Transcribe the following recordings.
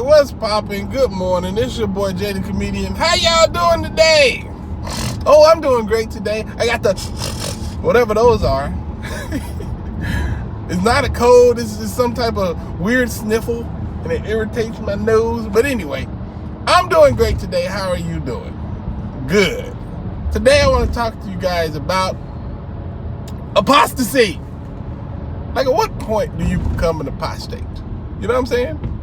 What's poppin'? Good morning. This your boy Jay the Comedian. How y'all doing today? Oh, I'm doing great today. I got the whatever those are. It's not a cold. It's just some type of weird sniffle, and it irritates my nose. But anyway, I'm doing great today. How are you doing? Good. Today I want to talk to you guys about apostasy. Like, at what point do you become an apostate? You know what I'm saying?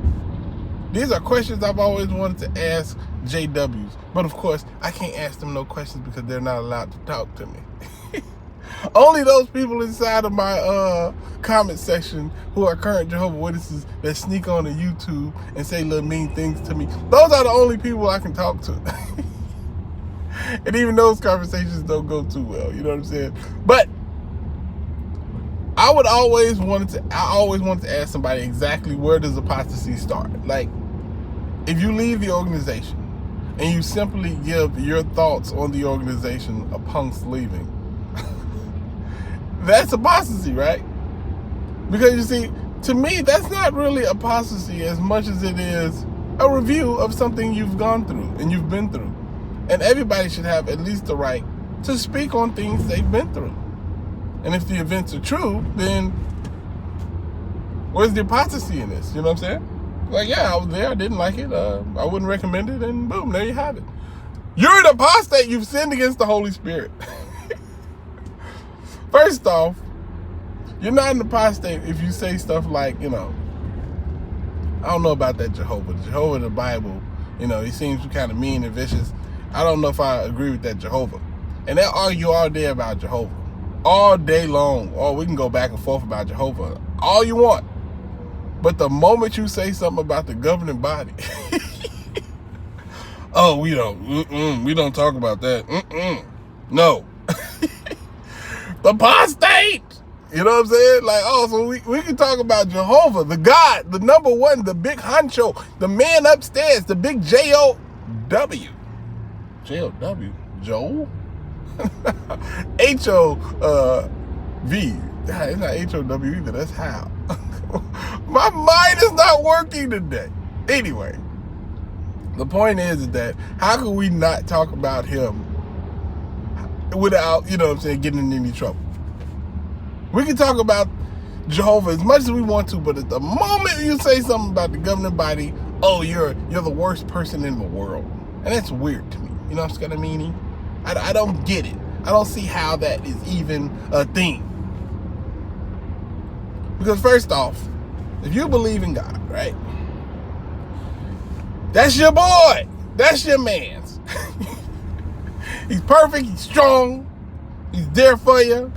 These are questions I've always wanted to ask JWs. But of course, I can't ask them no questions because they're not allowed to talk to me. Only those people inside of my comment section who are current Jehovah Witnesses that sneak on to YouTube and say little mean things to me, those are the only people I can talk to. And even those conversations don't go too well, you know what I'm saying? But I always wanted to ask somebody exactly where does apostasy start. Like, if you leave the organization and you simply give your thoughts on the organization upon leaving, that's apostasy, right? Because you see, to me, that's not really apostasy as much as it is a review of something you've gone through and you've been through. And everybody should have at least the right to speak on things they've been through. And if the events are true, then where's the apostasy in this? You know what I'm saying? Like, yeah, I was there, I didn't like it, I wouldn't recommend it, and boom, there you have it. You're an apostate, you've sinned against the Holy Spirit. First off, you're not an apostate if you say stuff like, I don't know about that Jehovah. Jehovah, the Bible, he seems kind of mean and vicious. I don't know if I agree with that Jehovah. And they'll argue all day about Jehovah. All day long. Or we can go back and forth about Jehovah all you want. But the moment you say something about the governing body, oh, we don't talk about that. No. The prostate. You know what I'm saying? Like, oh, so we can talk about Jehovah, the God, the number one, the big honcho, the man upstairs, the big J-O-W. J-O-W? Joel? H-O-V. It's not H-O-W either. That's how. My mind is not working today. Anyway, the point is that how can we not talk about him without, getting in any trouble? We can talk about Jehovah as much as we want to, but at the moment you say something about the governing body, oh, you're the worst person in the world. And that's weird to me. You know what's gonna mean? I don't get it. I don't see how that is even a thing. Because first off, if you believe in God, right? That's your boy. That's your man's. He's perfect, he's strong, he's there for you.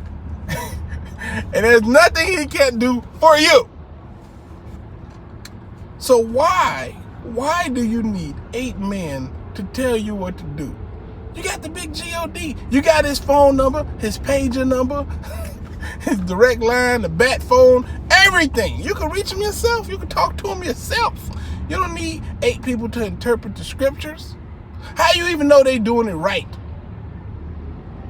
And there's nothing he can't do for you. So why do you need 8 men to tell you what to do? You got the big G-O-D. You got his phone number, his pager number, his direct line, the bat phone, everything. You can reach him yourself. You can talk to him yourself. You don't need 8 people to interpret the scriptures. How you even know they doing it right?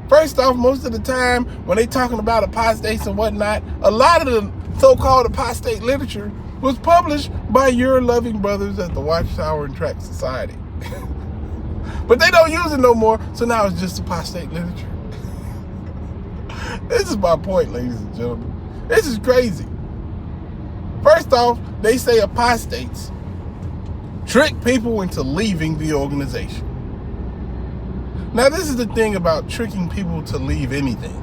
First off, most of the time, when they talking about apostates and whatnot, a lot of the so-called apostate literature was published by your loving brothers at the Watchtower and Tract Society. But they don't use it no more, so now it's just apostate literature. This is my point, ladies and gentlemen. This is crazy. First off, they say apostates trick people into leaving the organization. Now, this is the thing about tricking people to leave anything.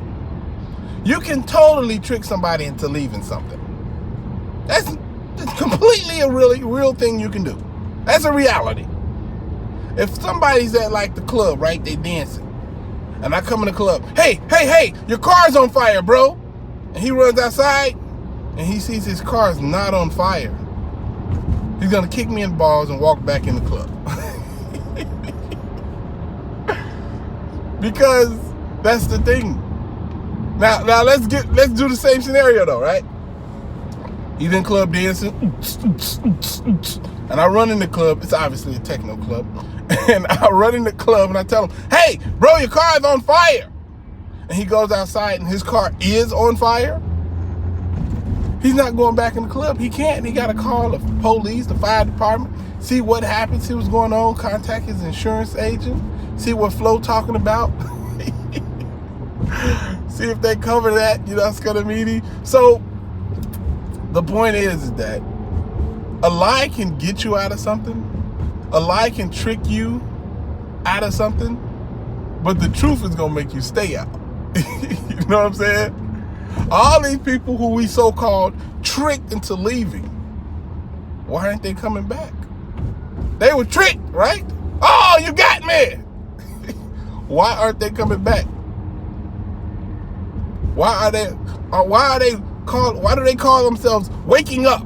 You can totally trick somebody into leaving something. That's completely a really real thing you can do. That's a reality. If somebody's at like the club, right, they dancing, and I come in the club, hey, your car's on fire, bro. And he runs outside, and he sees his car's not on fire. He's gonna kick me in the balls and walk back in the club. Because that's the thing. Now let's do the same scenario though, right? He's in club dancing, and I run in the club. It's obviously a techno club, and I run in the club and I tell him, "Hey, bro, your car is on fire." And he goes outside and his car is on fire. He's not going back in the club. He can't. He got to call the police, the fire department, see what happened, see what's going on, contact his insurance agent, see what Flo talking about, see if they cover that, scudamini. So the point is that a lie can get you out of something. A lie can trick you out of something, but the truth is going to make you stay out. You know what I'm saying? All these people who we so-called tricked into leaving, why aren't they coming back? They were tricked, right? Oh, you got me. Why aren't they coming back? Why do they call themselves waking up?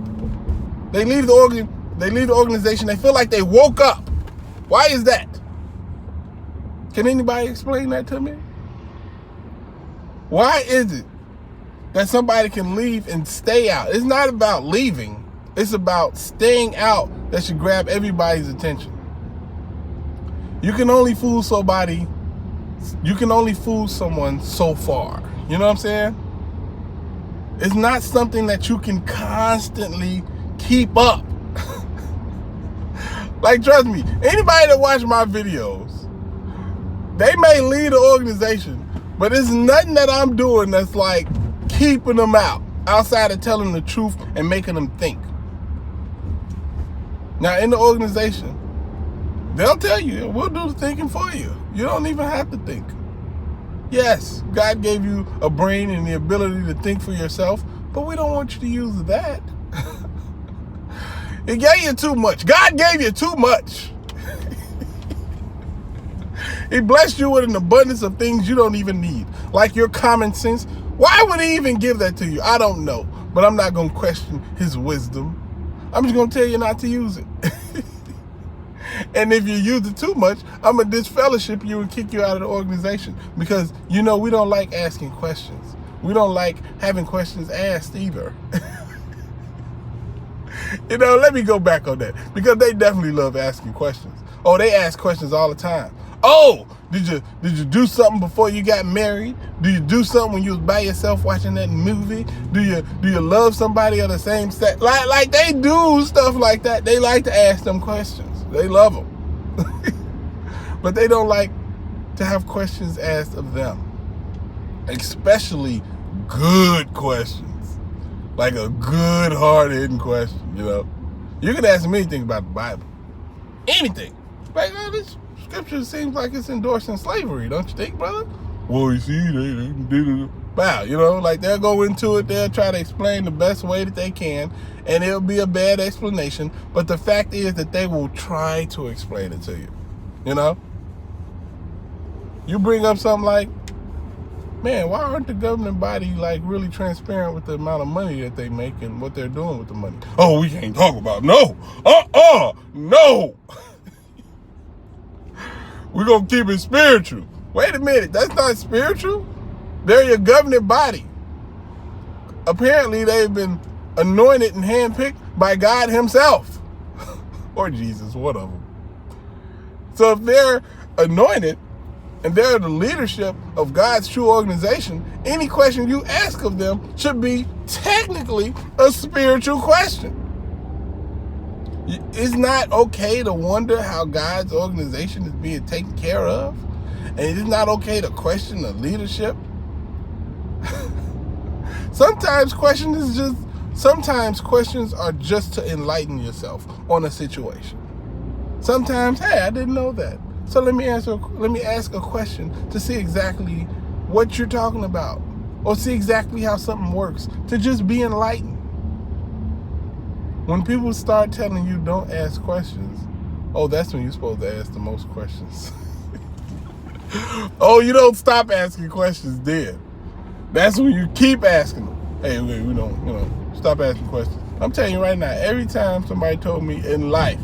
They leave the organization. They feel like they woke up. Why is that? Can anybody explain that to me? Why is it that somebody can leave and stay out? It's not about leaving. It's about staying out that should grab everybody's attention. You can only fool somebody. You can only fool someone so far. You know what I'm saying? It's not something that you can constantly keep up. Like, trust me, anybody that watch my videos, they may leave the organization, but it's nothing that I'm doing that's like keeping them out, outside of telling the truth and making them think. Now, in the organization, they'll tell you, we'll do the thinking for you. You don't even have to think. Yes, God gave you a brain and the ability to think for yourself, but we don't want you to use that. He gave you too much. God gave you too much. He blessed you with an abundance of things you don't even need, like your common sense. Why would he even give that to you? I don't know, but I'm not going to question his wisdom. I'm just going to tell you not to use it. And if you use it too much, I'm going to disfellowship you and kick you out of the organization, because, we don't like asking questions. We don't like having questions asked either. Let me go back on that, because they definitely love asking questions. Oh, they ask questions all the time. Oh, did you do something before you got married? Do you do something when you was by yourself watching that movie? Do you love somebody of the same sex? Like they do stuff like that. They like to ask them questions. They love them. But they don't like to have questions asked of them. Especially good questions. Like a good, hard-hitting question, You can ask me anything about the Bible. Anything. Like, this scripture seems like it's endorsing slavery, don't you think, brother? Well, you see, wow, like they'll go into it, they'll try to explain the best way that they can, and it'll be a bad explanation, but the fact is that they will try to explain it to you, You bring up something like, man, why aren't the governing body like really transparent with the amount of money that they make and what they're doing with the money? Oh, we can't talk about it. No. No. We're going to keep it spiritual. Wait a minute. That's not spiritual. They're your governing body. Apparently, they've been anointed and handpicked by God himself. Or Jesus, one of them. So if they're anointed and they're the leadership of God's true organization, any question you ask of them should be technically a spiritual question. It's not okay to wonder how God's organization is being taken care of. And it's not okay to question the leadership. Sometimes questions are just to enlighten yourself on a situation. Sometimes, hey, I didn't know that. So let me ask a question to see exactly what you're talking about, or see exactly how something works, to just be enlightened. When people start telling you don't ask questions, that's when you're supposed to ask the most questions. You don't stop asking questions then. That's when you keep asking them. Hey, we don't, stop asking questions. I'm telling you right now, every time somebody told me in life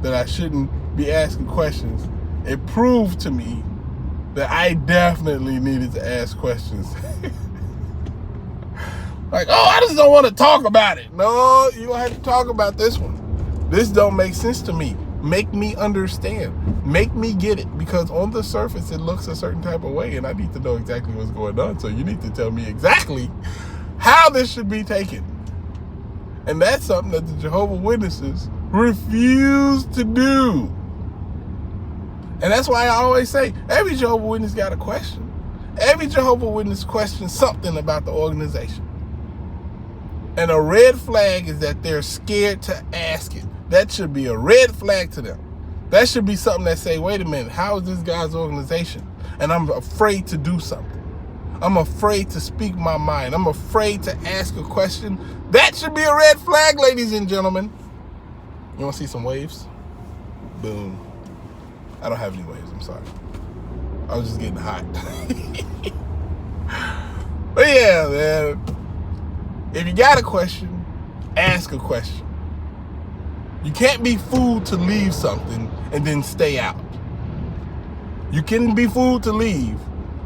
that I shouldn't be asking questions, it proved to me that I definitely needed to ask questions. Like, I just don't want to talk about it. No, you don't have to talk about this one. This don't make sense to me. Make me understand. Make me get it. Because on the surface, it looks a certain type of way, and I need to know exactly what's going on. So you need to tell me exactly how this should be taken. And that's something that the Jehovah Witnesses refuse to do. And that's why I always say, every Jehovah Witness got a question. Every Jehovah Witness questions something about the organization. And a red flag is that they're scared to ask it. That should be a red flag to them. That should be something that say, wait a minute, how is this guy's organization? And I'm afraid to do something. I'm afraid to speak my mind. I'm afraid to ask a question. That should be a red flag, ladies and gentlemen. You want to see some waves? Boom. I don't have any waves, I'm sorry. I was just getting hot. But yeah, man. If you got a question, ask a question. You can't be fooled to leave something and then stay out. You can be fooled to leave,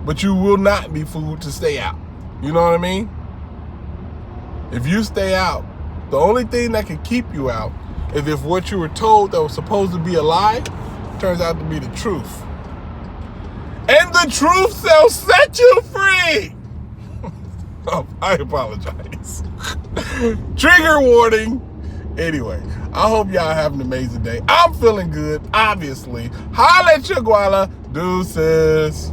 but you will not be fooled to stay out. You know what I mean? If you stay out, the only thing that can keep you out is if what you were told that was supposed to be a lie turns out to be the truth. And the truth shall set you free. Oh, I apologize. Trigger warning. Anyway, I hope y'all have an amazing day. I'm feeling good, obviously. Holla at your guala. Deuces.